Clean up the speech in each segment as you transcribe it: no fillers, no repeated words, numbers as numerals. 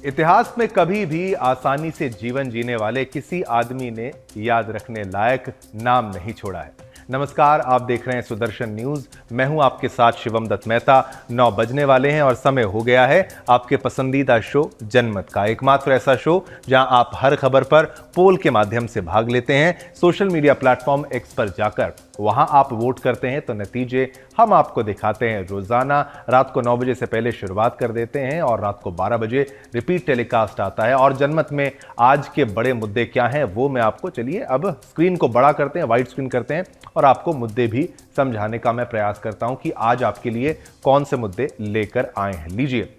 इतिहास में कभी भी आसानी से जीवन जीने वाले किसी आदमी ने याद रखने लायक नाम नहीं छोड़ा है। नमस्कार, आप देख रहे हैं सुदर्शन न्यूज। मैं हूं आपके साथ शिवम दत्त मेहता। 9 बजने वाले हैं और समय हो गया है आपके पसंदीदा शो जनमत का, एकमात्र ऐसा शो जहां आप हर खबर पर पोल के माध्यम से भाग लेते हैं। सोशल मीडिया प्लेटफॉर्म एक्स पर जाकर वहां आप वोट करते हैं तो नतीजे हम आपको दिखाते हैं। रोजाना रात को 9 बजे से पहले शुरुआत कर देते हैं और रात को 12 बजे रिपीट टेलीकास्ट आता है। और जनमत में आज के बड़े मुद्दे क्या हैं वो मैं आपको, चलिए अब स्क्रीन को बड़ा करते हैं, वाइड स्क्रीन करते हैं और आपको मुद्दे भी समझाने का मैं प्रयास करता हूं कि आज आपके लिए कौन से मुद्दे लेकर आए हैं। लीजिए,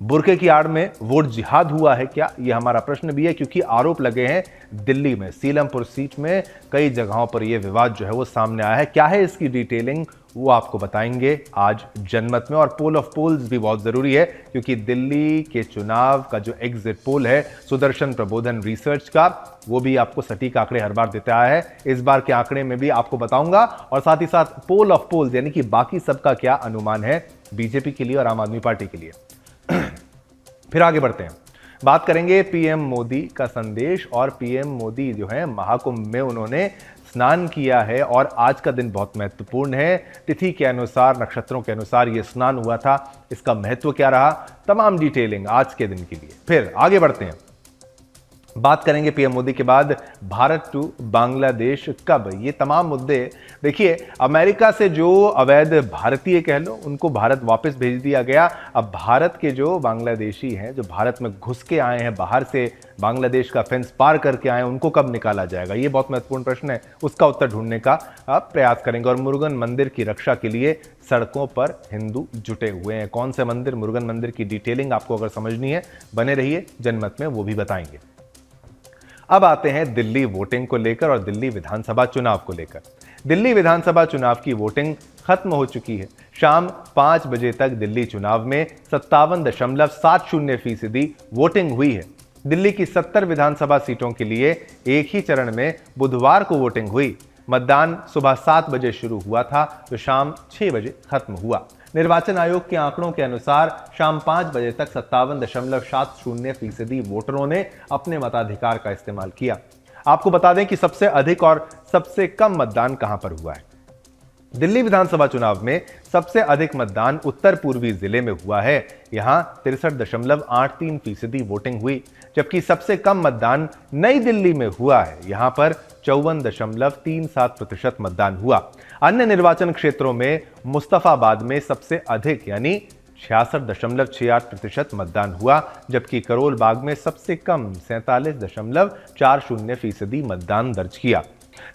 बुरके की आड़ में वोट जिहाद हुआ है क्या, यह हमारा प्रश्न भी है, क्योंकि आरोप लगे हैं दिल्ली में सीलमपुर सीट में कई जगहों पर यह विवाद जो है वो सामने आया है। क्या है इसकी डिटेलिंग वो आपको बताएंगे आज जनमत में। और पोल ऑफ पोल्स भी बहुत जरूरी है, क्योंकि दिल्ली के चुनाव का जो एग्जिट पोल है सुदर्शन प्रबोधन रिसर्च का, वो भी आपको सटीक आंकड़े हर बार देता है। इस बार के आंकड़े में भी आपको बताऊंगा और साथ ही साथ पोल ऑफ पोल्स यानी कि बाकी सबका क्या अनुमान है बीजेपी के लिए और आम आदमी पार्टी के लिए। फिर आगे बढ़ते हैं, बात करेंगे पीएम मोदी का संदेश। और पीएम मोदी जो है महाकुंभ में उन्होंने स्नान किया है और आज का दिन बहुत महत्वपूर्ण है। तिथि के अनुसार, नक्षत्रों के अनुसार यह स्नान हुआ था। इसका महत्व क्या रहा, तमाम डिटेलिंग आज के दिन के लिए। फिर आगे बढ़ते हैं, बात करेंगे पीएम मोदी के बाद भारत टू बांग्लादेश कब, ये तमाम मुद्दे। देखिए, अमेरिका से जो अवैध भारतीय कह लो उनको भारत वापस भेज दिया गया। अब भारत के जो बांग्लादेशी हैं, जो भारत में घुस के आए हैं, बाहर से बांग्लादेश का फेंस पार करके आए, उनको कब निकाला जाएगा, ये बहुत महत्वपूर्ण प्रश्न है। उसका उत्तर ढूंढने का आप प्रयास करेंगे। और मुरुगन मंदिर की रक्षा के लिए सड़कों पर हिंदू जुटे हुए हैं। कौन से मंदिर, मुरुगन मंदिर की डिटेलिंग आपको अगर समझनी है बने रहिए जनमत में, वो भी बताएंगे। अब आते हैं दिल्ली वोटिंग को लेकर और दिल्ली विधानसभा चुनाव को लेकर। दिल्ली विधानसभा चुनाव की वोटिंग खत्म हो चुकी है। शाम 5 बजे तक दिल्ली चुनाव में 57.70% वोटिंग हुई है। दिल्ली की 70 विधानसभा सीटों के लिए एक ही चरण में बुधवार को वोटिंग हुई। मतदान सुबह 7 बजे शुरू हुआ था तो शाम 6 बजे खत्म हुआ। निर्वाचन आयोग के आंकड़ों के अनुसार शाम 5 बजे तक 57.70% वोटरों ने अपने मताधिकार का इस्तेमाल किया। आपको बता दें कि सबसे अधिक और सबसे कम मतदान कहां पर हुआ है। दिल्ली विधानसभा चुनाव में सबसे अधिक मतदान उत्तर पूर्वी जिले में हुआ है। यहां 63.83% वोटिंग हुई, जबकि सबसे कम मतदान नई दिल्ली में हुआ है। यहां पर 54.37% मतदान हुआ। अन्य निर्वाचन क्षेत्रों में मुस्तफाबाद में सबसे अधिक यानी 66.68% मतदान हुआ, जबकि करोल बाग में सबसे कम 47.40% मतदान दर्ज किया।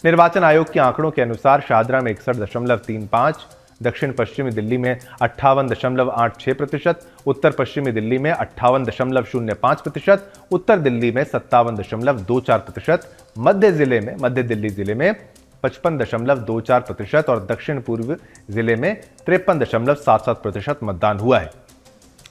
निर्वाचन आयोग के आंकड़ों के अनुसार शाहदरा में 61.35%, दक्षिण पश्चिमी दिल्ली में 58.86%, उत्तर पश्चिमी दिल्ली में 58.05%, उत्तर दिल्ली में 57.24%, मध्य दिल्ली जिले में 55.24% और दक्षिण पूर्व जिले में 53.77% मतदान हुआ है।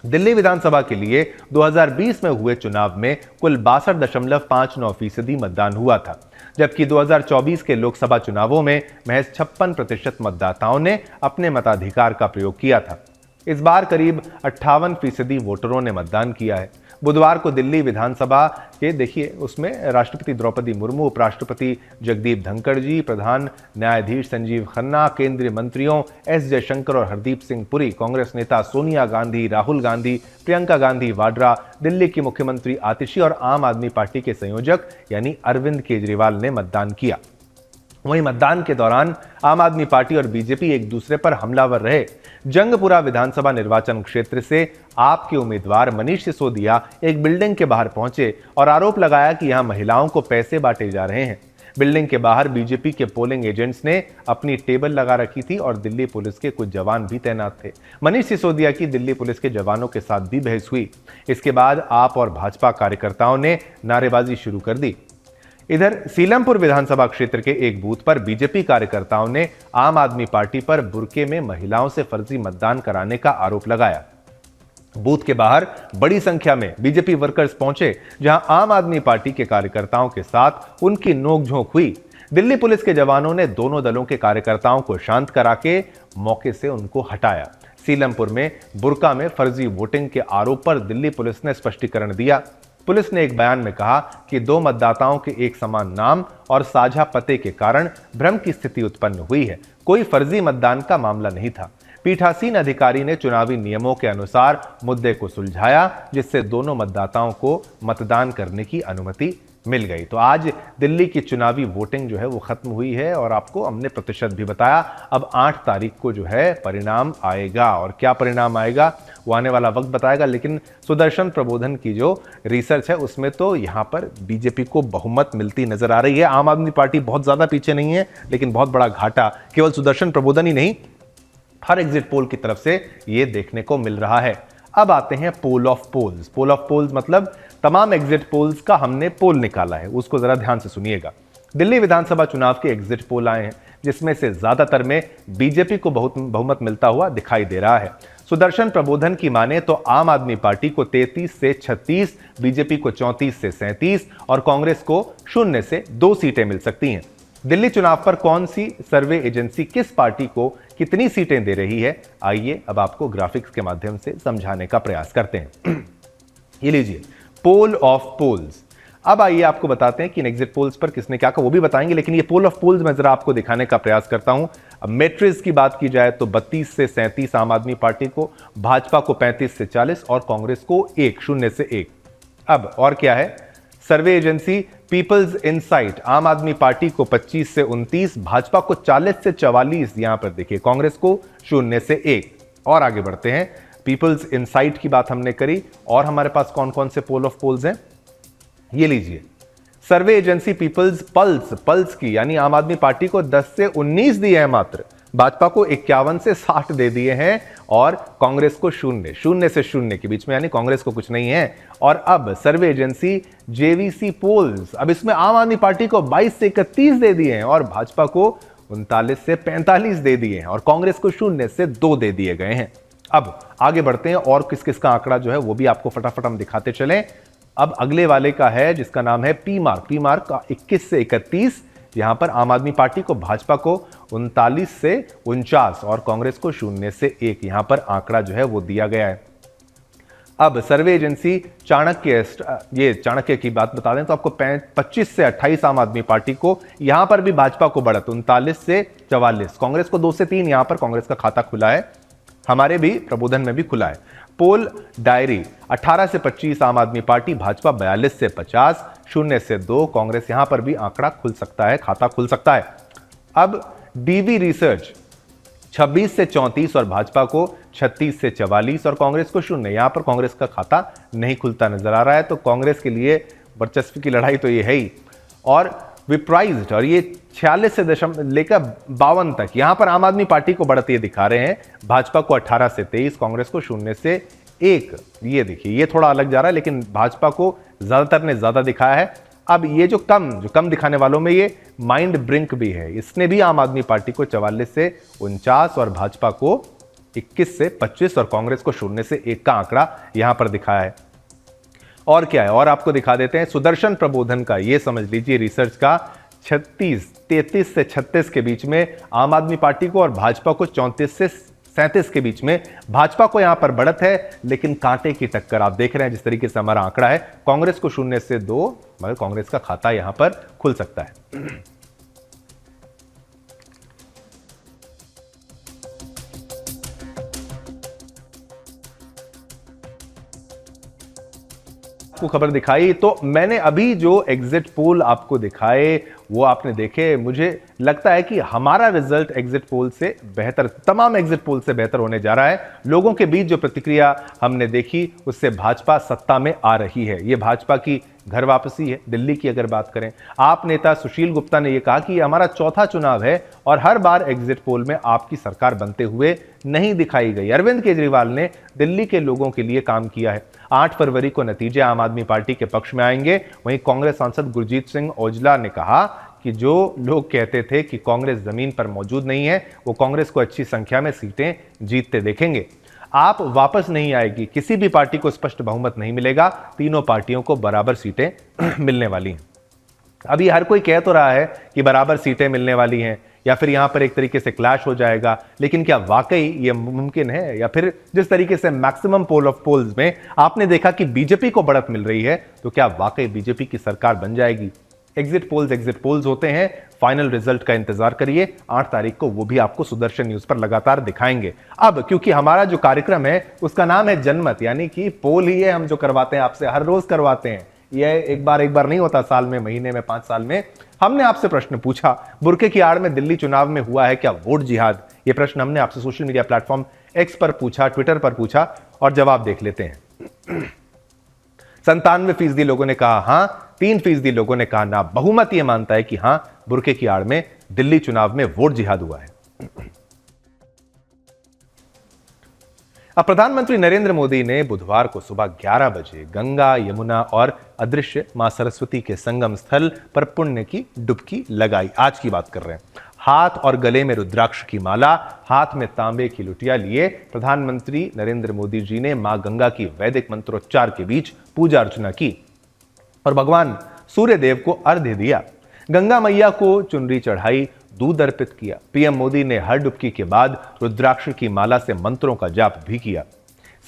दिल्ली विधानसभा के लिए 2020 में हुए चुनाव में कुल 62.59% मतदान हुआ था, जबकि 2024 के लोकसभा चुनावों में महज 56% मतदाताओं ने अपने मताधिकार का प्रयोग किया था। इस बार करीब 58% वोटरों ने मतदान किया है। बुधवार को दिल्ली विधानसभा के, देखिए उसमें राष्ट्रपति द्रौपदी मुर्मू, उपराष्ट्रपति जगदीप धनखड़ जी, प्रधान न्यायाधीश संजीव खन्ना, केंद्रीय मंत्रियों एस जयशंकर और हरदीप सिंह पुरी, कांग्रेस नेता सोनिया गांधी, राहुल गांधी, प्रियंका गांधी वाड्रा, दिल्ली की मुख्यमंत्री आतिशी और आम आदमी पार्टी के संयोजक यानी अरविंद केजरीवाल ने मतदान किया। वहीं मतदान के दौरान आम आदमी पार्टी और बीजेपी एक दूसरे पर हमलावर रहे। जंगपुरा विधानसभा निर्वाचन क्षेत्र से आप के उम्मीदवार मनीष सिसोदिया एक बिल्डिंग के बाहर पहुंचे और आरोप लगाया कि यहां महिलाओं को पैसे बांटे जा रहे हैं। बिल्डिंग के बाहर बीजेपी के पोलिंग एजेंट्स ने अपनी टेबल लगा रखी थी और दिल्ली पुलिस के कुछ जवान भी तैनात थे। मनीष सिसोदिया की दिल्ली पुलिस के जवानों के साथ भी बहस हुई। इसके बाद आप और भाजपा कार्यकर्ताओं ने नारेबाजी शुरू कर दी। इधर सीलमपुर विधानसभा क्षेत्र के एक बूथ पर बीजेपी कार्यकर्ताओं ने आम आदमी पार्टी पर बुर्के में महिलाओं से फर्जी मतदान कराने का आरोप लगाया। बूथ के बाहर बड़ी संख्या में बीजेपी वर्कर्स पहुंचे, जहां आम आदमी पार्टी के कार्यकर्ताओं के साथ उनकी नोकझोंक हुई। दिल्ली पुलिस के जवानों ने दोनों दलों के कार्यकर्ताओं को शांत करा के मौके से उनको हटाया। सीलमपुर में बुर्का में फर्जी वोटिंग के आरोप पर दिल्ली पुलिस ने स्पष्टीकरण दिया। पुलिस ने एक बयान में कहा कि 2 मतदाताओं के एक समान नाम और साझा पते के कारण भ्रम की स्थिति उत्पन्न हुई है। कोई फर्जी मतदान का मामला नहीं था। पीठासीन अधिकारी ने चुनावी नियमों के अनुसार मुद्दे को सुलझाया, जिससे दोनों मतदाताओं को मतदान करने की अनुमति मिल गई। तो आज दिल्ली की चुनावी वोटिंग जो है वो खत्म हुई है और आपको हमने प्रतिशत भी बताया। अब 8 तारीख को जो है परिणाम आएगा और क्या परिणाम आएगा वो आने वाला वक्त बताएगा। लेकिन सुदर्शन प्रबोधन की जो रिसर्च है उसमें तो यहां पर बीजेपी को बहुमत मिलती नजर आ रही है। आम आदमी पार्टी बहुत ज्यादा पीछे नहीं है, लेकिन बहुत बड़ा घाटा केवल सुदर्शन प्रबोधन ही नहीं, हर एग्जिट पोल की तरफ से यह देखने को मिल रहा है। अब आते हैं poll of polls. Poll of polls मतलब तमाम एग्जिट पोल्स का हमने पोल निकाला है, उसको जरा ध्यान से सुनिएगा। दिल्ली विधानसभा चुनाव के एग्जिट पोल आए हैं, जिसमें से ज्यादातर में बीजेपी को बहुमत मिलता हुआ दिखाई दे रहा है। सुदर्शन प्रबोधन की माने तो आम आदमी पार्टी को 33 से 36, बीजेपी को 34 से 37 और कांग्रेस को 0 से 2 सीटें मिल सकती हैं। दिल्ली चुनाव पर कौन सी सर्वे एजेंसी किस पार्टी को कितनी सीटें दे रही है, आइए अब आपको ग्राफिक्स के माध्यम से समझाने का प्रयास करते हैं। ये लीजिए पोल ऑफ पोल्स। अब आइए आपको बताते हैं कि इन एग्जिट पोल्स पर किसने क्या कहा वो भी बताएंगे, लेकिन ये पोल ऑफ पोल्स मैं जरा आपको दिखाने का प्रयास करता हूं। अब मैट्रिक्स की बात की जाए तो 32 से 37 आम आदमी पार्टी को, भाजपा को 35 से 40 और कांग्रेस को 1, 0 से 1। अब और क्या है, सर्वे एजेंसी पीपल्स इनसाइट आम आदमी पार्टी को 25 से 29, भाजपा को 40 से 44, यहां पर देखिए कांग्रेस को 0 से 1। और आगे बढ़ते हैं, पीपल्स इनसाइट की बात हमने करी और हमारे पास कौन कौन से पोल ऑफ पोल्स हैं, ये लीजिए। सर्वे एजेंसी पीपल्स पल्स की यानी आम आदमी पार्टी को 10 से 19 दिए हैं मात्र, भाजपा को 51 से 60 दे दिए हैं और कांग्रेस को 0 से 0 के बीच में, यानी कांग्रेस को कुछ नहीं है। और अब सर्वे एजेंसी जेवीसी पोल्स, अब इसमें आम आदमी पार्टी को 22 से 31 दे दिए हैं और भाजपा को 39 से 45 दे दिए हैं और कांग्रेस को 0 से 2 दे दिए गए हैं। अब आगे बढ़ते हैं और किस किस का आंकड़ा जो है वो भी आपको फटाफट हम दिखाते चलें। अब अगले वाले का है जिसका नाम है पी मार्क का 21 से 31, यहां पर आम आदमी पार्टी को, भाजपा को 39 से 49 और कांग्रेस को 0 से 1, यहां पर आंकड़ा जो है वो दिया गया है। अब सर्वे एजेंसी चाणक्य की बात बता दें तो आपको 25 से 28 आम आदमी पार्टी को, यहां पर भी भाजपा को बढ़त 39 से 44, कांग्रेस को 2 से 3, यहां पर कांग्रेस का खाता खुला है, हमारे भी प्रबोधन में भी खुला है। पोल डायरी 18 से 25 आम आदमी पार्टी, भाजपा 42 से 50, 0 से 2, कांग्रेस यहां पर भी आंकड़ा खुल सकता है, खाता खुल सकता है। अब डीवी रिसर्च 26 से 34 और भाजपा को 36 से 44 और कांग्रेस को 0, यहां पर कांग्रेस का खाता नहीं खुलता नजर आ रहा है। तो कांग्रेस के लिए वर्चस्व की लड़ाई तो ये है ही। और विप्राइज्ड, और ये 46 से लेकर 52 तक, यहां पर आम आदमी पार्टी को बढ़त ये दिखा रहे हैं, भाजपा को 18 से 23, कांग्रेस को 0 से 1। ये देखिए ये थोड़ा अलग जा रहा है, लेकिन भाजपा को ज्यादातर ने ज्यादा दिखाया है। अब ये जो कम दिखाने वालों में ये माइंड ब्रिंक भी है, इसने भी आम आदमी पार्टी को 44 से 49 और भाजपा को 21 से 25 और कांग्रेस को 0 से 1 का आंकड़ा यहां पर दिखाया है। और क्या है, और आपको दिखा देते हैं सुदर्शन प्रबोधन का, ये समझ लीजिए रिसर्च का 33 से 36 के बीच में आम आदमी पार्टी को और भाजपा को 34 से 37 के बीच में, भाजपा को यहां पर बढ़त है, लेकिन कांटे की टक्कर आप देख रहे हैं जिस तरीके से हमारा आंकड़ा है। कांग्रेस को 0 से 2, मगर कांग्रेस का खाता यहां पर खुल सकता है। आपको खबर दिखाई तो मैंने अभी जो एग्जिट पोल आपको दिखाए वो आपने देखे, मुझे लगता है कि हमारा रिजल्ट एग्जिट पोल से बेहतर, तमाम एग्जिट पोल से बेहतर होने जा रहा है। लोगों के बीच जो प्रतिक्रिया हमने देखी उससे भाजपा सत्ता में आ रही है, ये भाजपा की घर वापसी है। दिल्ली की अगर बात करें, आप नेता सुशील गुप्ता ने यह कहा कि हमारा चौथा चुनाव है और हर बार एग्जिट पोल में आपकी सरकार बनते हुए नहीं दिखाई गई। अरविंद केजरीवाल ने दिल्ली के लोगों के लिए काम किया है। 8 फरवरी को नतीजे आम आदमी पार्टी के पक्ष में आएंगे। वहीं कांग्रेस सांसद गुरजीत सिंह औजला ने कहा कि जो लोग कहते थे कि कांग्रेस जमीन पर मौजूद नहीं है, वो कांग्रेस को अच्छी संख्या में सीटें जीतते देखेंगे। आप वापस नहीं आएगी, किसी भी पार्टी को स्पष्ट बहुमत नहीं मिलेगा, तीनों पार्टियों को बराबर सीटें मिलने वाली हैं। अभी हर कोई कह तो रहा है कि बराबर सीटें मिलने वाली हैं, या फिर यहां पर एक तरीके से क्लैश हो जाएगा। लेकिन क्या वाकई यह मुमकिन है, या फिर जिस तरीके से मैक्सिमम पोल ऑफ पोल्स में आपने देखा कि बीजेपी को बढ़त मिल रही है, तो क्या वाकई बीजेपी की सरकार बन जाएगी? एग्जिट पोल्स होते हैं, फाइनल रिजल्ट का इंतजार करिए। 8 तारीख को वो भी आपको सुदर्शन न्यूज पर लगातार दिखाएंगे। अब क्योंकि हमारा जो कार्यक्रम है उसका नाम है जनमत, यानी कि पोल ही है, हम जो करवाते हैं आपसे हर रोज करवाते हैं। यह एक बार नहीं होता, साल में, महीने में, 5 साल में। हमने आपसे प्रश्न पूछा, बुर्के की आड़ में दिल्ली चुनाव में हुआ है क्या वोट जिहाद? यह प्रश्न हमने आपसे सोशल मीडिया प्लेटफॉर्म एक्स पर पूछा, ट्विटर पर पूछा, और जवाब देख लेते हैं। 97% लोगों ने कहा हां, 3% लोगों ने कहा ना। बहुमत यह मानता है कि हां, बुर्के की आड़ में दिल्ली चुनाव में वोट जिहाद हुआ है। अब प्रधानमंत्री नरेंद्र मोदी ने बुधवार को सुबह 11 बजे गंगा, यमुना और अदृश्य मां सरस्वती के संगम स्थल पर पुण्य की डुबकी लगाई। आज की बात कर रहे हैं। हाथ और गले में रुद्राक्ष की माला, हाथ में तांबे की लुटिया लिए प्रधानमंत्री नरेंद्र मोदी जी ने मां गंगा की वैदिक मंत्रोच्चार के बीच पूजा अर्चना की और भगवान सूर्य देव को अर्घ्य दिया। गंगा मैया को चुनरी चढ़ाई, दूध अर्पित किया। पीएम मोदी ने हर डुबकी के बाद रुद्राक्ष की माला से मंत्रों का जाप भी किया।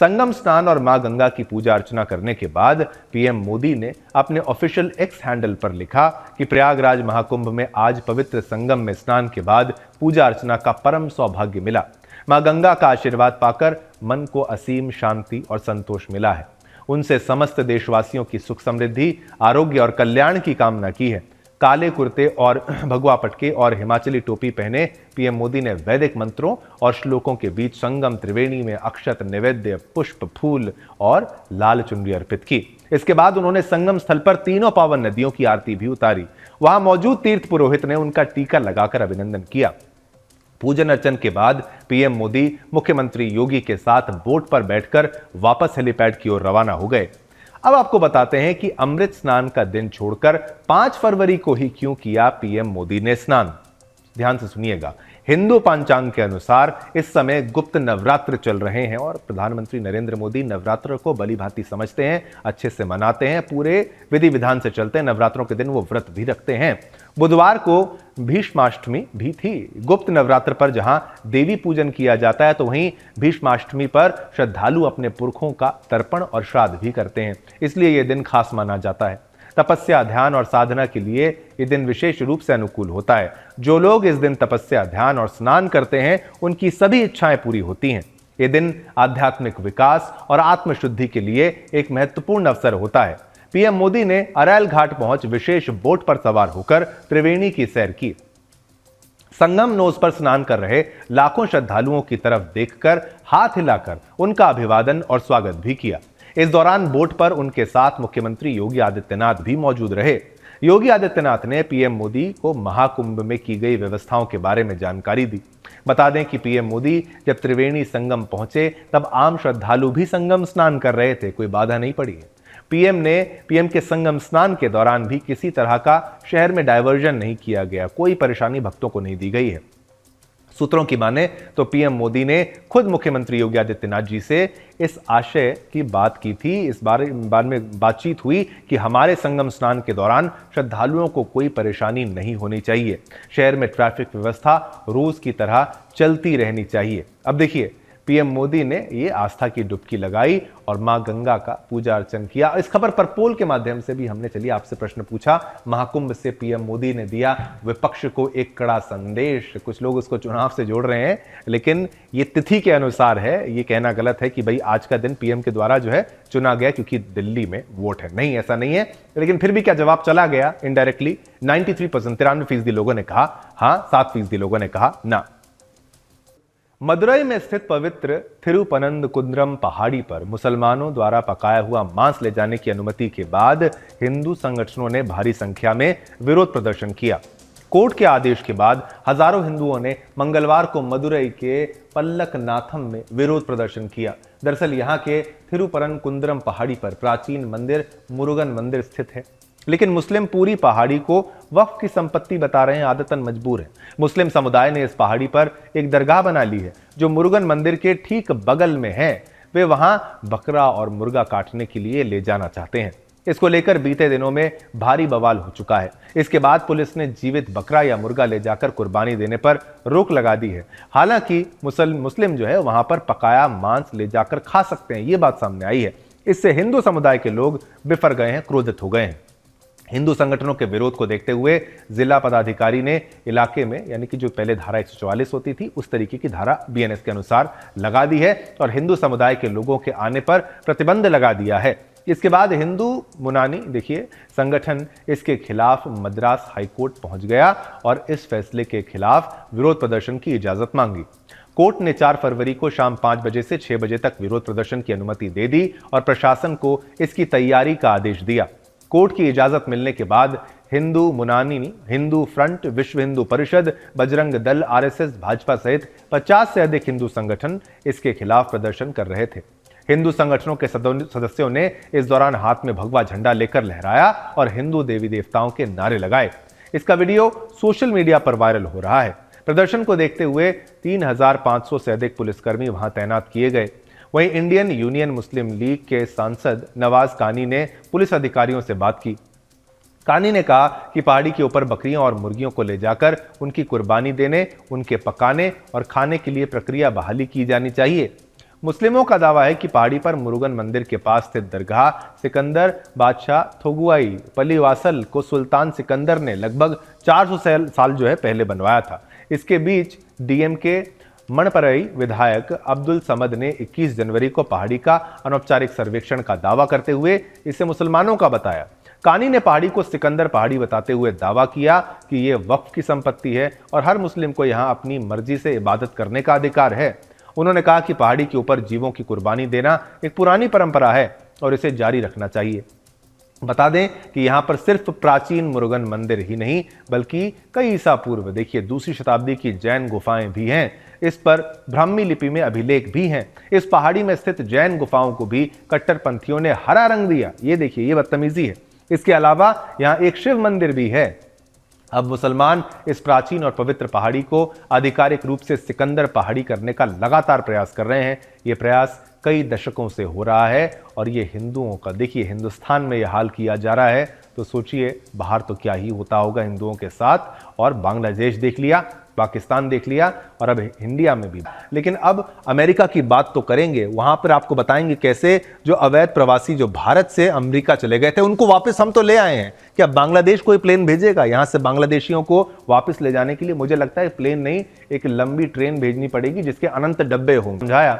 संगम स्नान और मां गंगा की पूजा अर्चना करने के बाद पीएम मोदी ने अपने ऑफिशियल एक्स हैंडल पर लिखा कि प्रयागराज महाकुंभ में आज पवित्र संगम में स्नान के बाद पूजा अर्चना का परम सौभाग्य मिला। मां गंगा का आशीर्वाद पाकर मन को असीम शांति और संतोष मिला है। उनसे समस्त देशवासियों की सुख समृद्धि, आरोग्य और कल्याण की कामना की है। काले कुर्ते और भगवा पटके और हिमाचली टोपी पहने पीएम मोदी ने वैदिक मंत्रों और श्लोकों के बीच संगम त्रिवेणी में अक्षत, नैवेद्य, पुष्प, फूल और लाल चुनरी अर्पित की। इसके बाद उन्होंने संगम स्थल पर तीनों पावन नदियों की आरती भी उतारी। वहां मौजूद तीर्थ पुरोहित ने उनका टीका लगाकर अभिनंदन किया। पूजन अर्चन के बाद पीएम मोदी मुख्यमंत्री योगी के साथ बोट पर बैठकर वापस हेलीपैड की ओर रवाना हो गए। अब आपको बताते हैं कि अमृत स्नान का दिन छोड़कर 5 फरवरी को ही क्यों किया पीएम मोदी ने स्नान। ध्यान से सुनिएगा। हिंदू पंचांग के अनुसार इस समय गुप्त नवरात्र चल रहे हैं और प्रधानमंत्री नरेंद्र मोदी नवरात्र को भली भांति समझते हैं, अच्छे से मनाते हैं, पूरे विधि विधान से चलते हैं। नवरात्रों के दिन वो व्रत भी रखते हैं। बुधवार को भीष्माष्टमी भी थी। गुप्त नवरात्र पर जहां देवी पूजन किया जाता है, तो वहीं भीष्माष्टमी पर श्रद्धालु अपने पुरखों का तर्पण और श्राद्ध भी करते हैं। इसलिए यह दिन खास माना जाता है। तपस्या, ध्यान और साधना के लिए यह दिन विशेष रूप से अनुकूल होता है। जो लोग इस दिन तपस्या, ध्यान और स्नान करते हैं, उनकी सभी इच्छाएं पूरी होती हैं। यह दिन आध्यात्मिक विकास और आत्मशुद्धि के लिए एक महत्वपूर्ण अवसर होता है। पीएम मोदी ने अरैल घाट पहुंच विशेष बोट पर सवार होकर त्रिवेणी की सैर की। संगम नोज पर स्नान कर रहे लाखों श्रद्धालुओं की तरफ देखकर हाथ हिलाकर उनका अभिवादन और स्वागत भी किया। इस दौरान बोट पर उनके साथ मुख्यमंत्री योगी आदित्यनाथ भी मौजूद रहे। योगी आदित्यनाथ ने पीएम मोदी को महाकुंभ में की गई व्यवस्थाओं के बारे में जानकारी दी। बता दें कि पीएम मोदी जब त्रिवेणी संगम पहुंचे, तब आम श्रद्धालु भी संगम स्नान कर रहे थे, कोई बाधा नहीं पड़ी है। पीएम के संगम स्नान के दौरान भी किसी तरह का शहर में डायवर्जन नहीं किया गया, कोई परेशानी भक्तों को नहीं दी गई है। सूत्रों की माने तो पीएम मोदी ने खुद मुख्यमंत्री योगी आदित्यनाथ जी से इस आशय की बात की थी। इस बारे में बातचीत हुई कि हमारे संगम स्नान के दौरान श्रद्धालुओं को कोई परेशानी नहीं होनी चाहिए। शहर में ट्रैफिक व्यवस्था रोज की तरह चलती रहनी चाहिए। अब देखिए, पीएम मोदी ने ये आस्था की डुबकी लगाई और मां गंगा का पूजा अर्चन किया। इस खबर पर पोल के माध्यम से भी हमने चलिए आपसे प्रश्न पूछा। महाकुंभ से पीएम मोदी ने दिया विपक्ष को एक कड़ा संदेश। कुछ लोग उसको चुनाव से जोड़ रहे हैं, लेकिन ये तिथि के अनुसार है। ये कहना गलत है कि भाई आज का दिन पीएम के द्वारा जो है चुना गया क्योंकि दिल्ली में वोट है। नहीं, ऐसा नहीं है। लेकिन फिर भी क्या जवाब चला गया इनडायरेक्टली। 93% 93% लोगों ने कहा हां, 7% लोगों ने कहा ना। मदुरई में स्थित पवित्र थिरुपनंतकुंद्रम पहाड़ी पर मुसलमानों द्वारा पकाया हुआ मांस ले जाने की अनुमति के बाद हिंदू संगठनों ने भारी संख्या में विरोध प्रदर्शन किया। कोर्ट के आदेश के बाद हजारों हिंदुओं ने मंगलवार को मदुरई के पल्लकनाथम में विरोध प्रदर्शन किया। दरअसल यहां के थिरुपरनकुंद्रम पहाड़ी पर प्राचीन मंदिर मुरुगन मंदिर स्थित है, लेकिन मुस्लिम पूरी पहाड़ी को वक्फ की संपत्ति बता रहे हैं, आदतन मजबूर है। मुस्लिम समुदाय ने इस पहाड़ी पर एक दरगाह बना ली है जो मुरुगन मंदिर के ठीक बगल में है। वे वहां बकरा और मुर्गा काटने के लिए ले जाना चाहते हैं। इसको लेकर बीते दिनों में भारी बवाल हो चुका है। इसके बाद पुलिस ने जीवित बकरा या मुर्गा ले जाकर कुर्बानी देने पर रोक लगा दी है। हालांकि मुस्लिम जो है वहां पर पकाया मांस ले जाकर खा सकते हैं, ये बात सामने आई है। इससे हिंदू समुदाय के लोग बिफर गए हैं, क्रोधित हो गए हैं। हिंदू संगठनों के विरोध को देखते हुए जिला पदाधिकारी ने इलाके में, यानी कि जो पहले धारा 144 होती थी, उस तरीके की धारा बीएनएस के अनुसार लगा दी है और हिंदू समुदाय के लोगों के आने पर प्रतिबंध लगा दिया है। इसके बाद हिंदू मुनानी देखिए संगठन इसके खिलाफ मद्रास हाईकोर्ट पहुंच गया और इस फैसले के खिलाफ विरोध प्रदर्शन की इजाजत मांगी। कोर्ट ने 4 फरवरी को शाम 5 बजे से 6 बजे तक विरोध प्रदर्शन की अनुमति दे दी और प्रशासन को इसकी तैयारी का आदेश दिया। कोर्ट की इजाजत मिलने के बाद हिंदू मुनानी, हिंदू फ्रंट, विश्व हिंदू परिषद, बजरंग दल, आरएसएस, भाजपा सहित 50 से अधिक हिंदू संगठन इसके खिलाफ प्रदर्शन कर रहे थे। हिंदू संगठनों के सदस्यों ने इस दौरान हाथ में भगवा झंडा लेकर लहराया और हिंदू देवी देवताओं के नारे लगाए। इसका वीडियो सोशल मीडिया पर वायरल हो रहा है। प्रदर्शन को देखते हुए 3500 से अधिक पुलिसकर्मी वहां तैनात किए गए। वहीं इंडियन यूनियन मुस्लिम लीग के सांसद नवाज कानी ने पुलिस अधिकारियों से बात की। कानी ने कहा कि पहाड़ी के ऊपर बकरियों और मुर्गियों को ले जाकर उनकी कुर्बानी देने, उनके पकाने और खाने के लिए प्रक्रिया बहाली की जानी चाहिए। मुस्लिमों का दावा है कि पहाड़ी पर मुरुगन मंदिर के पास स्थित दरगाह सिकंदर बादशाह थोगुआई पलीवासल को सुल्तान सिकंदर ने लगभग 400 साल जो है पहले बनवाया था। इसके बीच डीएमके मणपरई विधायक अब्दुल समद ने 21 जनवरी को पहाड़ी का अनौपचारिक सर्वेक्षण का दावा करते हुए इसे मुसलमानों का बताया। कानी ने पहाड़ी को सिकंदर पहाड़ी बताते हुए दावा किया कि यह वक्फ की संपत्ति है और हर मुस्लिम को यहां अपनी मर्जी से इबादत करने का अधिकार है। उन्होंने कहा कि पहाड़ी के ऊपर जीवों की कुर्बानी देना एक पुरानी परंपरा है और इसे जारी रखना चाहिए। बता दें कि यहां पर सिर्फ प्राचीन मुरुगन मंदिर ही नहीं बल्कि कई ईसा पूर्व देखिए 2वीं शताब्दी की जैन गुफाएं भी हैं। इस पर ब्राह्मी लिपि में अभिलेख भी हैं। इस पहाड़ी में स्थित जैन गुफाओं को भी कट्टरपंथियों ने हरा रंग दिया। ये देखिए, ये बदतमीजी है। इसके अलावा यहां एक शिव मंदिर भी है। अब मुसलमान इस प्राचीन और पवित्र पहाड़ी को आधिकारिक रूप से सिकंदर पहाड़ी करने का लगातार प्रयास कर रहे हैं। ये प्रयास कई दशकों से हो रहा है और ये हिंदुओं का, देखिए हिंदुस्तान में यह हाल किया जा रहा है तो सोचिए बाहर तो क्या ही होता होगा हिंदुओं के साथ। और बांग्लादेश देख लिया, पाकिस्तान देख लिया और अब इंडिया में भी। लेकिन अब अमेरिका की बात तो करेंगे। वहां पर आपको बताएंगे कैसे जो अवैध प्रवासी जो भारत से अमेरिका चले गए थे उनको वापस हम तो ले आए हैं। क्या बांग्लादेश कोई प्लेन भेजेगा यहां से बांग्लादेशियों को वापस ले जाने के लिए? मुझे लगता है प्लेन नहीं, एक लंबी ट्रेन भेजनी पड़ेगी जिसके अनंत डब्बे हों। समझाया?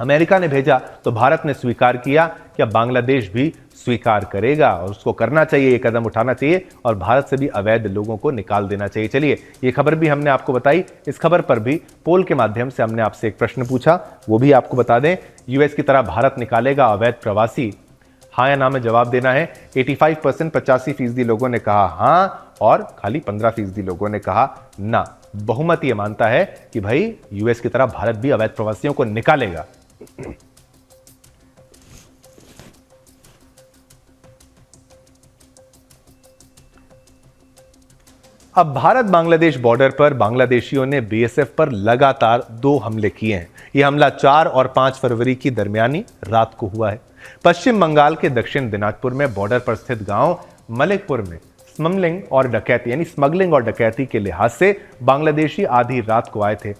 अमेरिका ने भेजा तो भारत ने स्वीकार किया। क्या बांग्लादेश भी स्वीकार करेगा? और उसको करना चाहिए, ये कदम उठाना चाहिए और भारत से भी अवैध लोगों को निकाल देना चाहिए। चलिए, ये खबर भी हमने आपको बताई। इस खबर पर भी पोल के माध्यम से हमने आपसे एक प्रश्न पूछा, वो भी आपको बता दें। यूएस की तरह भारत निकालेगा अवैध प्रवासी? हाँ या ना में जवाब देना है। 85% 85% लोगों ने कहा हाँ और खाली 15% लोगों ने कहा ना। बहुमत ये मानता है कि भाई यूएस की तरह भारत भी अवैध प्रवासियों को निकालेगा। अब भारत बांग्लादेश बॉर्डर पर बांग्लादेशियों ने बीएसएफ पर लगातार 2 हमले किए हैं। यह हमला 4 और 5 फरवरी की दरमियानी रात को हुआ है। पश्चिम बंगाल के दक्षिण दिनाजपुर में बॉर्डर पर स्थित गांव मलिकपुर में स्मगलिंग और डकैती के लिहाज से बांग्लादेशी आधी रात को आए थे।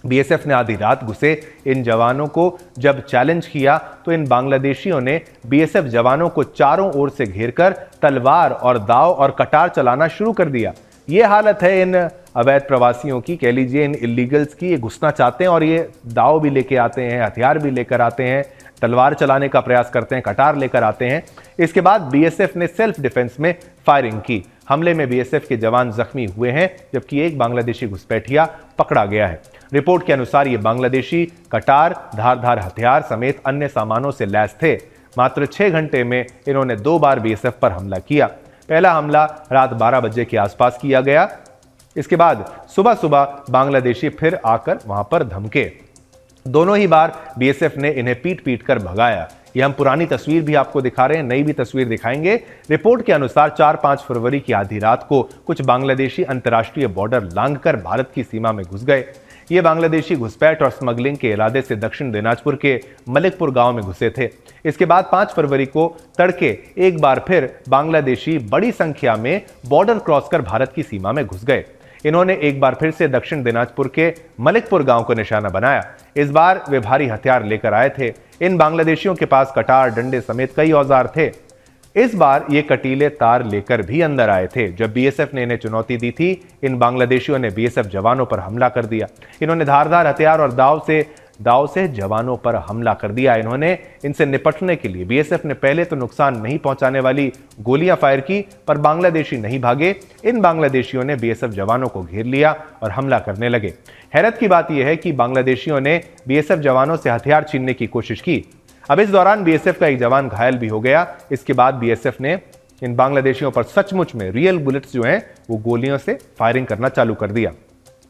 बीएसएफ ने आधी रात घुसे इन जवानों को जब चैलेंज किया तो इन बांग्लादेशियों ने बीएसएफ जवानों को चारों ओर से घेरकर तलवार और दाव और कटार चलाना शुरू कर दिया। ये हालत है इन अवैध प्रवासियों की, कह लीजिए इन इलीगल्स की। ये घुसना चाहते हैं और ये दाव भी लेके आते हैं, हथियार भी लेकर आते हैं, तलवार चलाने का प्रयास करते हैं, कटार लेकर आते हैं। इसके बाद बीएसएफ ने सेल्फ डिफेंस में फायरिंग की। हमले में बीएसएफ के जवान जख्मी हुए हैं जबकि एक बांग्लादेशी घुसपैठिया पकड़ा गया है। रिपोर्ट के अनुसार ये बांग्लादेशी कटार, धारदार हथियार समेत अन्य सामानों से लैस थे। मात्र 6 घंटे में इन्होंने 2 बार बीएसएफ पर हमला किया। पहला हमला रात 12 बजे के आसपास किया गया। इसके बाद सुबह सुबह बांग्लादेशी फिर आकर वहां पर धमके। दोनों ही बार बीएसएफ ने इन्हें पीट पीट कर भगाया। ये हम पुरानी तस्वीर भी आपको दिखा रहे हैं, नई भी तस्वीर दिखाएंगे। रिपोर्ट के अनुसार 4-5 फरवरी की आधी रात को कुछ बांग्लादेशी अंतर्राष्ट्रीय बॉर्डर लांघकर भारत की सीमा में घुस गए। ये बांग्लादेशी घुसपैठ और स्मगलिंग के इरादे से दक्षिण दिनाजपुर के मलिकपुर गांव में घुसे थे। इसके बाद 5 फरवरी को तड़के एक बार फिर बांग्लादेशी बड़ी संख्या में बॉर्डर क्रॉस कर भारत की सीमा में घुस गए। इन्होंने एक बार फिर से दक्षिण दिनाजपुर के मलिकपुर गांव को निशाना बनाया। इस बार वे भारी हथियार लेकर आए थे। इन बांग्लादेशियों के पास कटार, डंडे समेत कई औजार थे। इस बार ये कटीले तार लेकर भी अंदर आए थे। जब बीएसएफ ने इन्हें चुनौती दी थी, इन बांग्लादेशियों ने बीएसएफ जवानों पर हमला कर दिया। इन्होंने धारदार हथियार और दाव से जवानों पर हमला कर दिया। इन्होंने इनसे निपटने के लिए बीएसएफ ने पहले तो नुकसान नहीं पहुंचाने वाली गोलियां फायर की, पर बांग्लादेशी नहीं भागे। इन बांग्लादेशियों ने बीएसएफ जवानों को घेर लिया और हमला करने लगे। हैरत की बात यह है कि बांग्लादेशियों ने बीएसएफ जवानों से हथियार छीनने की कोशिश की। अब इस दौरान बीएसएफ का एक जवान घायल भी हो गया। इसके बाद बीएसएफ ने इन बांग्लादेशियों पर सचमुच में रियल बुलेट्स जो हैं वो गोलियों से फायरिंग करना चालू कर दिया।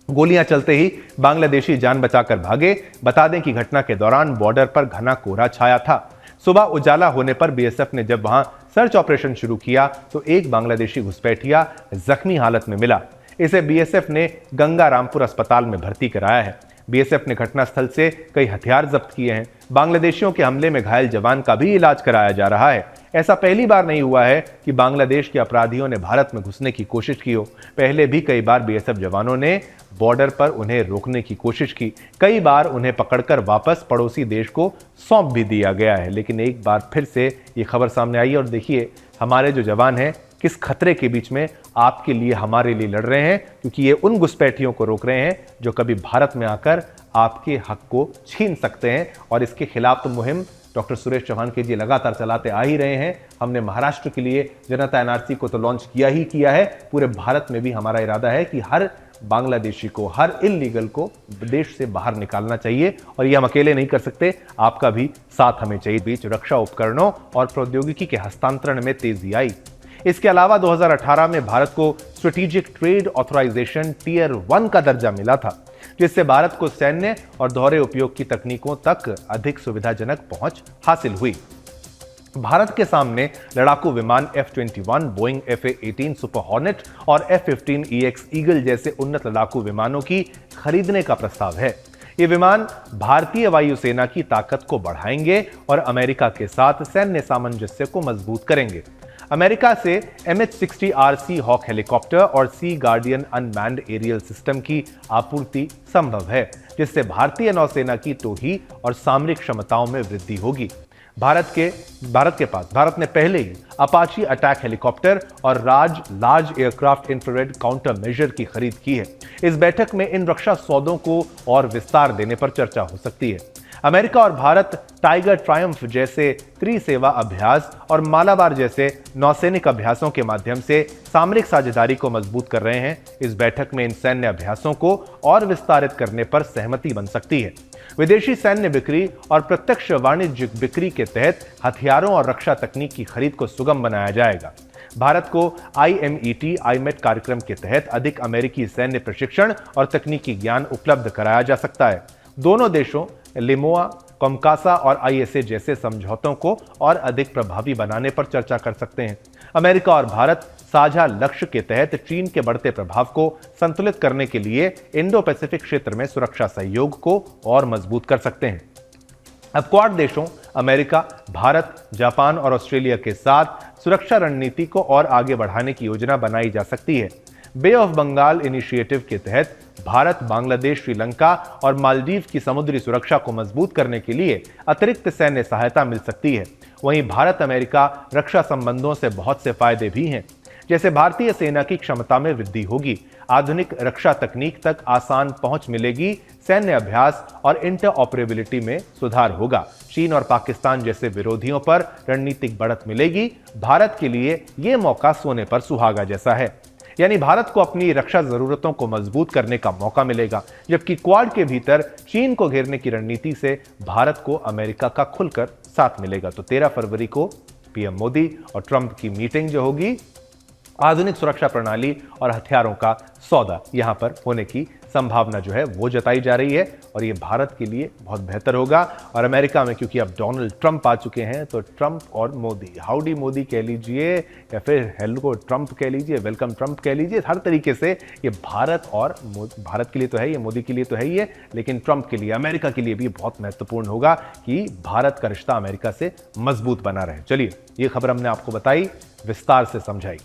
गोलियां चलते ही बांग्लादेशी जान बचाकर भागे। बता दें कि घटना के दौरान बॉर्डर पर घना कोहरा छाया था। सुबह उजाला होने पर बीएसएफ ने जब वहां सर्च ऑपरेशन शुरू किया तो एक बांग्लादेशी घुसपैठिया जख्मी हालत में मिला। इसे बीएसएफ ने गंगा रामपुर अस्पताल में भर्ती कराया है। बीएसएफ ने घटनास्थल से कई हथियार जब्त किए हैं। बांग्लादेशियों के हमले में घायल जवान का भी इलाज कराया जा रहा है। ऐसा पहली बार नहीं हुआ है कि बांग्लादेश के अपराधियों ने भारत में घुसने की कोशिश की हो। पहले भी कई बार बीएसएफ जवानों ने बॉर्डर पर उन्हें रोकने की कोशिश की। कई बार उन्हें पकड़कर वापस पड़ोसी देश को सौंप भी दिया गया है। लेकिन एक बार फिर से ये खबर सामने आई और देखिए हमारे जो जवान हैं किस खतरे के बीच में आपके लिए, हमारे लिए लड़ रहे हैं, क्योंकि ये उन घुसपैठियों को रोक रहे हैं जो कभी भारत में आकर आपके हक को छीन सकते हैं। और इसके खिलाफ तो मुहिम डॉक्टर सुरेश चौहान के जी लगातार चलाते आ ही रहे हैं। हमने महाराष्ट्र के लिए जनता एनआरसी को तो लॉन्च किया ही किया है। पूरे भारत में भी हमारा इरादा है कि हर बांग्लादेशी को, हर इल्लीगल को देश से बाहर निकालना चाहिए। और ये हम अकेले नहीं कर सकते, आपका भी साथ हमें चाहिए। बीच रक्षा उपकरणों और प्रौद्योगिकी के हस्तांतरण में तेजी आई। इसके अलावा 2018 में भारत को स्ट्रेटेजिक ट्रेड ऑथराइजेशन टियर 1 का दर्जा मिला था, जिससे भारत को सैन्य और दोहरे उपयोग की तकनीकों तक अधिक सुविधाजनक पहुंच हासिल हुई। भारत के सामने लड़ाकू विमान F-21, Boeing FA-18 super hornet और F-15EX ईगल जैसे उन्नत लड़ाकू विमानों की खरीदने का प्रस्ताव है। ये विमान भारतीय वायुसेना की ताकत को बढ़ाएंगे और अमेरिका के साथ सैन्य सामंजस्य को मजबूत करेंगे। अमेरिका से MH-60RC हॉक हेलीकॉप्टर और सी गार्डियन अनमैन्ड एरियल सिस्टम की आपूर्ति संभव है, जिससे भारतीय नौसेना की तोही और सामरिक क्षमताओं में वृद्धि होगी। भारत ने पहले ही अपाची अटैक हेलीकॉप्टर और large aircraft infrared counter measure की खरीद की है। इस बैठक में इन रक्षा सौदों को और विस्तार देने पर चर्चा हो सकती है। अमेरिका और भारत टाइगर ट्रायम्फ जैसे त्रिसेवा अभ्यास और मालाबार जैसे नौसैनिक अभ्यासों के माध्यम से सामरिक साझेदारी को मजबूत कर रहे हैं। इस बैठक में इन सैन्य अभ्यासों को और विस्तारित करने पर सहमति बन सकती है। विदेशी सैन्य बिक्री और प्रत्यक्ष वाणिज्यिक बिक्री के तहत हथियारों और रक्षा तकनीक की खरीद को सुगम बनाया जाएगा। भारत को IMET कार्यक्रम के तहत अधिक अमेरिकी सैन्य प्रशिक्षण और तकनीकी ज्ञान उपलब्ध कराया जा सकता है। दोनों देशों लिमोआ, कॉमकासा और ISA जैसे समझौतों को और अधिक प्रभावी बनाने पर चर्चा कर सकते हैं। अमेरिका और भारत साझा लक्ष्य के तहत चीन के बढ़ते प्रभाव को संतुलित करने के लिए इंडो पैसिफिक क्षेत्र में सुरक्षा सहयोग को और मजबूत कर सकते हैं। अब क्वाड देशों अमेरिका, भारत, जापान और ऑस्ट्रेलिया के साथ सुरक्षा रणनीति को और आगे बढ़ाने की योजना बनाई जा सकती है। बे ऑफ बंगाल इनिशिएटिव के तहत भारत, बांग्लादेश, श्रीलंका और मालदीव की समुद्री सुरक्षा को मजबूत करने के लिए अतिरिक्त सैन्य सहायता मिल सकती है। वहीं भारत अमेरिका रक्षा संबंधों से बहुत से फायदे भी हैं, जैसे भारतीय सेना की क्षमता में वृद्धि होगी, आधुनिक रक्षा तकनीक तक आसान पहुंच मिलेगी, सैन्य अभ्यास और इंटरऑपरेबिलिटी में सुधार होगा, चीन और पाकिस्तान जैसे विरोधियों पर रणनीतिक बढ़त मिलेगी। भारत के लिए यह मौका सोने पर सुहागा जैसा है। यानी भारत को अपनी रक्षा जरूरतों को मजबूत करने का मौका मिलेगा, जबकि क्वाड के भीतर चीन को घेरने की रणनीति से भारत को अमेरिका का खुलकर साथ मिलेगा। तो 13 फरवरी को पीएम मोदी और ट्रंप की मीटिंग जो होगी, आधुनिक सुरक्षा प्रणाली और हथियारों का सौदा यहां पर होने की संभावना जो है वो जताई जा रही है और ये भारत के लिए बहुत बेहतर होगा। और अमेरिका में क्योंकि अब डोनाल्ड ट्रंप आ चुके हैं तो ट्रंप और मोदी, हाउडी मोदी कह लीजिए या फिर हेलो ट्रंप कह लीजिए, वेलकम ट्रंप कह लीजिए, हर तरीके से ये भारत के लिए तो है, ये मोदी के लिए तो है ही है, लेकिन ट्रंप के लिए, अमेरिका के लिए भी बहुत महत्वपूर्ण होगा कि भारत का रिश्ता अमेरिका से मजबूत बना रहे। चलिए, ये खबर हमने आपको बताई, विस्तार से समझाई।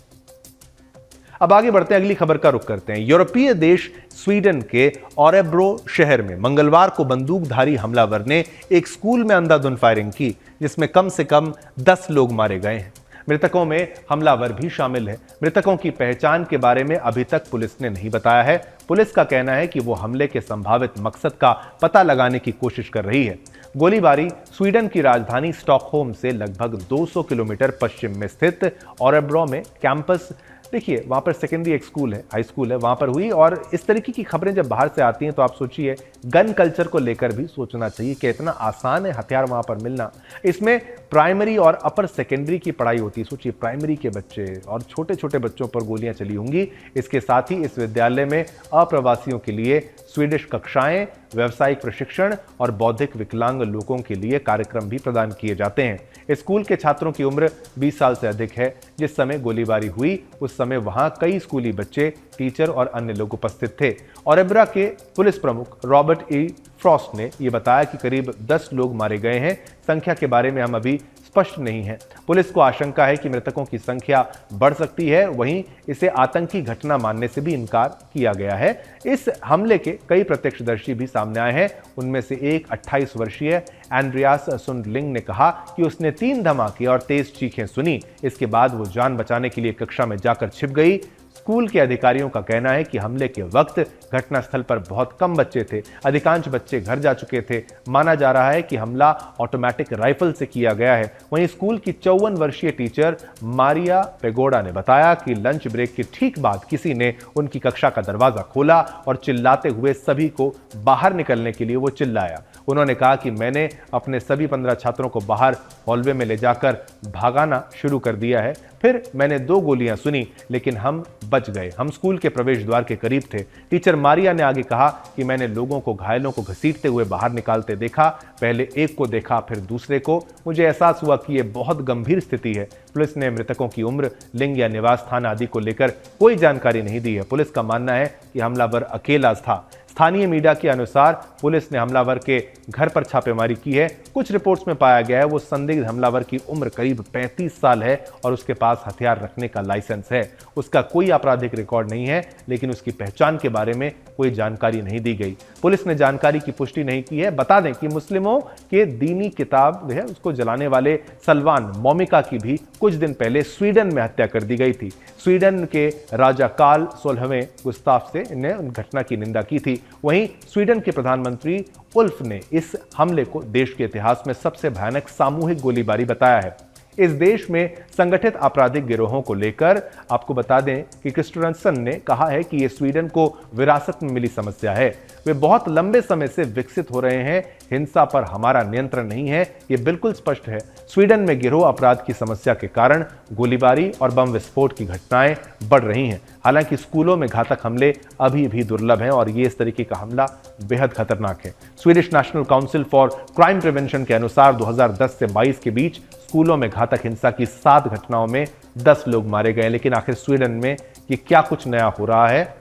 अब आगे बढ़ते हैं, अगली खबर का रुख करते हैं। यूरोपीय देश स्वीडन के ओरेब्रो शहर में मंगलवार को बंदूकधारी हमलावर ने एक स्कूल में अंधाधुंध फायरिंग की, जिसमें कम से कम 10 लोग मारे गए हैं। मृतकों में हमलावर भी शामिल है। मृतकों की पहचान के बारे में अभी तक पुलिस ने नहीं बताया है। पुलिस का कहना है कि वो हमले के संभावित मकसद का पता लगाने की कोशिश कर रही है। गोलीबारी स्वीडन की राजधानी स्टॉकहोम से लगभग 200 किलोमीटर पश्चिम में स्थित ओरेब्रो में कैंपस, देखिए वहां पर सेकेंडरी एक स्कूल है, हाई स्कूल है, वहां पर हुई। और इस तरीके की खबरें जब बाहर से आती हैं तो आप सोचिए, गन कल्चर को लेकर भी सोचना चाहिए कि इतना आसान है हथियार वहां पर मिलना। इसमें प्राइमरी और अपर सेकेंडरी की पढ़ाई होती है। सोचिए, प्राइमरी के बच्चे और छोटे छोटे बच्चों पर गोलियां चली होंगी। इसके साथ ही इस विद्यालय में अप्रवासियों के लिए स्वीडिश कक्षाएं, व्यावसायिक प्रशिक्षण और बौद्धिक विकलांग लोगों के लिए कार्यक्रम भी प्रदान किए जाते हैं। स्कूल के छात्रों की उम्र 20 साल से अधिक है। जिस समय गोलीबारी हुई उस समय वहां कई स्कूली बच्चे, टीचर और अन्य लोग उपस्थित थे। ओरेब्रो के पुलिस प्रमुख रॉबर्ट ई फ्रॉस्ट ने यह बताया कि करीब 10 लोग मारे गए हैं। संख्या के बारे में हम अभी स्पष्ट नहीं है। पुलिस को आशंका है कि मृतकों की संख्या बढ़ सकती है। वहीं इसे आतंकी घटना मानने से भी इनकार किया गया है। इस हमले के कई प्रत्यक्षदर्शी भी सामने आए हैं। उनमें से एक 28 वर्षीय एंड्रियास सुंडलिंग ने कहा कि उसने 3 धमाके और तेज चीखें सुनी। इसके बाद वो जान बचाने के लिए कक्षा में जाकर छिप गई। स्कूल के अधिकारियों का कहना है कि हमले के वक्त घटनास्थल पर बहुत कम बच्चे थे। अधिकांश बच्चे घर जा चुके थे। माना जा रहा है कि हमला ऑटोमेटिक राइफल से किया गया है। वहीं स्कूल की 54 वर्षीय टीचर मारिया पेगोडा ने बताया कि लंच ब्रेक के ठीक बाद किसी ने उनकी कक्षा का दरवाजा खोला और चिल्लाते हुए सभी को बाहर निकलने के लिए वो चिल्लाया। उन्होंने कहा कि मैंने अपने सभी 15 छात्रों को बाहर हॉलवे में ले जाकर भागाना शुरू कर दिया है। फिर मैंने 2 गोलियां सुनी, लेकिन हम बच गए। हम स्कूल के प्रवेश द्वार के करीब थे। टीचर मारिया ने आगे कहा कि मैंने लोगों को, घायलों को घसीटते हुए बाहर निकालते देखा। पहले एक को देखा, फिर दूसरे को। मुझे एहसास हुआ कि यह बहुत गंभीर स्थिति है। पुलिस ने मृतकों की उम्र, लिंग या निवास स्थान आदि को लेकर कोई जानकारी नहीं दी है। पुलिस का मानना है कि हमलावर अकेला था। स्थानीय मीडिया के अनुसार पुलिस ने हमलावर के घर पर छापेमारी की है। कुछ रिपोर्ट्स में पाया गया है वो संदिग्ध हमलावर की उम्र करीब 35 साल है और उसके पास हथियार रखने का लाइसेंस है। उसका कोई आपराधिक रिकॉर्ड नहीं है, लेकिन उसकी पहचान के बारे में कोई जानकारी नहीं दी गई। पुलिस ने जानकारी की पुष्टि नहीं की है। बता दें कि मुस्लिमों के दीनी किताब है उसको जलाने वाले सलमान मोमिका की भी कुछ दिन पहले स्वीडन में हत्या कर दी गई थी। स्वीडन के राजा कार्ल 16वें गुस्ताफ से ने घटना की निंदा की थी। वहीं स्वीडन के प्रधानमंत्री उल्फ ने इस हमले को देश के इतिहास में सबसे भयानक सामूहिक गोलीबारी बताया है। इस देश में संगठित आपराधिक गिरोहों को लेकर आपको बता दें कि क्रिस्टोफरसन ने कहा है कि यह स्वीडन को विरासत में मिली समस्या है। वे बहुत लंबे समय से विकसित हो रहे हैं। हिंसा पर हमारा नियंत्रण नहीं है, यह बिल्कुल स्पष्ट है। स्वीडन में गिरोह अपराध की समस्या के कारण गोलीबारी और बम विस्फोट की घटनाएं बढ़ रही हैं। हालांकि स्कूलों में घातक हमले अभी भी दुर्लभ हैं और ये इस तरीके का हमला बेहद खतरनाक है। Swedish national council for crime prevention के अनुसार 2010 से 22 के बीच स्कूलों में घातक हिंसा की 7 घटनाओं में 10 लोग मारे गए। लेकिन आखिर स्वीडन में ये क्या कुछ नया हो रहा है?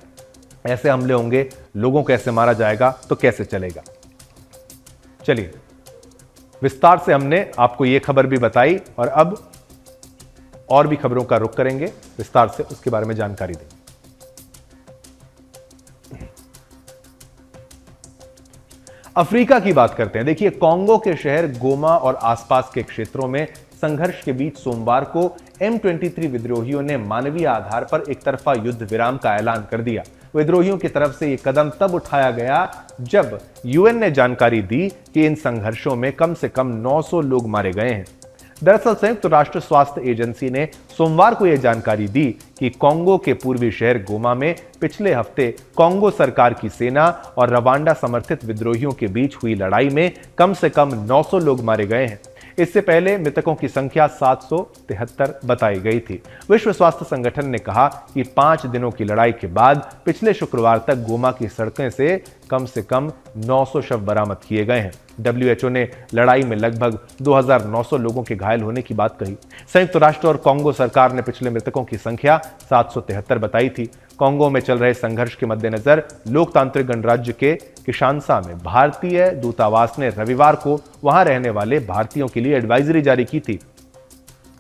ऐसे हमले होंगे, लोगों को ऐसे मारा जाएगा तो कैसे चलेगा? चलिए, विस्तार से हमने आपको ये खबर भी बताई और अब और भी खबरों का रुख करेंगे, विस्तार से उसके बारे में जानकारी देंगे। अफ्रीका की बात करते हैं। देखिए, कोंगो के शहर गोमा और आसपास के क्षेत्रों में संघर्ष के बीच सोमवार को M23 विद्रोहियों ने मानवीय आधार पर एक तरफा युद्ध विराम का ऐलान कर दिया। विद्रोहियों की तरफ से यह कदम तब उठाया गया जब यूएन ने जानकारी दी कि इन संघर्षों में कम से कम 900 लोग मारे गए हैं। दरअसल संयुक्त राष्ट्र स्वास्थ्य एजेंसी ने सोमवार को यह जानकारी दी कि कोंगो के पूर्वी शहर गोमा में पिछले हफ्ते कोंगो सरकार की सेना और रवांडा समर्थित विद्रोहियों के बीच हुई लड़ाई में कम से कम 900 लोग मारे गए हैं। इससे पहले मृतकों की संख्या 773 बताई गई थी। विश्व स्वास्थ्य संगठन ने कहा कि 5 दिनों की लड़ाई के बाद पिछले शुक्रवार तक गोमा की सड़कों से कम 900 शव बरामद किए गए हैं। WHO ने लड़ाई में लगभग 2900 लोगों के घायल होने की बात कही। संयुक्त राष्ट्र और कांगो सरकार ने पिछले मृतकों की संख्या 773 बताई थी। कांगो में चल रहे संघर्ष के मद्देनजर लोकतांत्रिक गणराज्य के किशानसा में भारतीय दूतावास ने रविवार को वहां रहने वाले भारतीयों के लिए एडवाइजरी जारी की थी।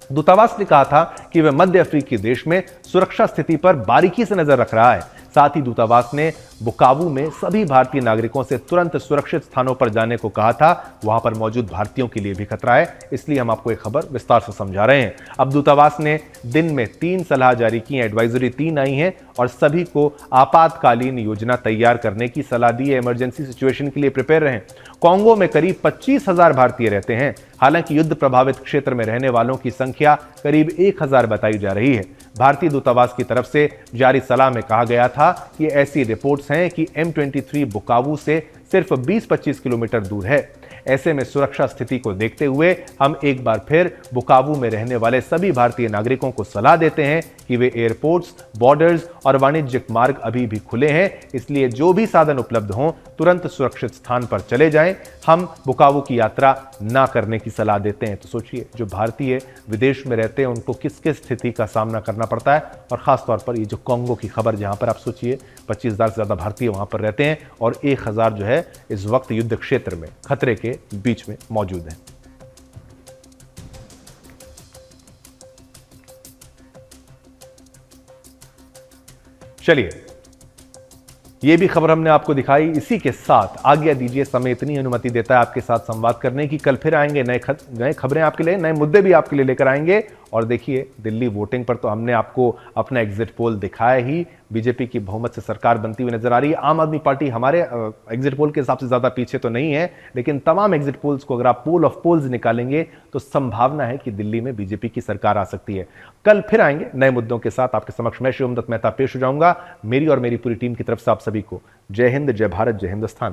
दूतावास ने कहा था कि वह मध्य अफ्रीकी देश में सुरक्षा स्थिति पर बारीकी से नजर रख रहा है। साथ ही दूतावास ने बुकावू में सभी भारतीय नागरिकों से तुरंत सुरक्षित स्थानों पर जाने को कहा था। वहां पर मौजूद भारतीयों के लिए भी खतरा है, इसलिए हम आपको एक खबर विस्तार से समझा रहे हैं। अब दूतावास ने दिन में 3 सलाह जारी की है, एडवाइजरी 3 आई है और सभी को आपातकालीन योजना तैयार करने की सलाह दी है। इमरजेंसी सिचुएशन के लिए प्रिपेयर रहें। कांगो में करीब 25,000 भारतीय रहते हैं। हालांकि युद्ध प्रभावित क्षेत्र में रहने वालों की संख्या करीब 1000 बताई जा रही है। भारतीय दूतावास की तरफ से जारी सलाह में कहा गया था कि ऐसी रिपोर्ट्स हैं कि M23 बुकावू से सिर्फ 20-25 किलोमीटर दूर है। ऐसे में सुरक्षा स्थिति को देखते हुए हम एक बार फिर बुकावू में रहने वाले सभी भारतीय नागरिकों को सलाह देते हैं कि वे एयरपोर्ट्स, बॉर्डर्स और वाणिज्यिक मार्ग अभी भी खुले हैं, इसलिए जो भी साधन उपलब्ध हों तुरंत सुरक्षित स्थान पर चले जाएं। हम बुकावू की यात्रा ना करने की सलाह देते हैं। तो सोचिए, जो भारतीय विदेश में रहते हैं उनको किस किस स्थिति का सामना करना पड़ता है, और खासतौर पर ये जो कांगो की खबर, जहां पर आप सोचिए 25,000 से ज्यादा भारतीय वहां पर रहते हैं और 1000 जो है इस वक्त युद्ध क्षेत्र में खतरे के बीच में मौजूद है। चलिए, ये भी खबर हमने आपको दिखाई। इसी के साथ आज्ञा दीजिए, समय इतनी अनुमति देता है आपके साथ संवाद करने की। कल फिर आएंगे नए खबरें आपके लिए, नए मुद्दे भी आपके लिए लेकर आएंगे। और देखिए, दिल्ली वोटिंग पर तो हमने आपको अपना एग्जिट पोल दिखाया ही। बीजेपी की बहुमत से सरकार बनती हुई नजर आ रही है। आम आदमी पार्टी हमारे एग्जिट पोल के हिसाब से ज्यादा पीछे तो नहीं है, लेकिन तमाम एग्जिट पोल्स को अगर आप पोल ऑफ पोल्स निकालेंगे तो संभावना है कि दिल्ली में बीजेपी की सरकार आ सकती है। कल फिर आएंगे नए मुद्दों के साथ आपके समक्ष। मैं शिवम दत्त मेहता पेश हो जाऊंगा। मेरी और मेरी पूरी टीम की तरफ से आप सभी को जय हिंद, जय भारत, जय हिंदुस्तान।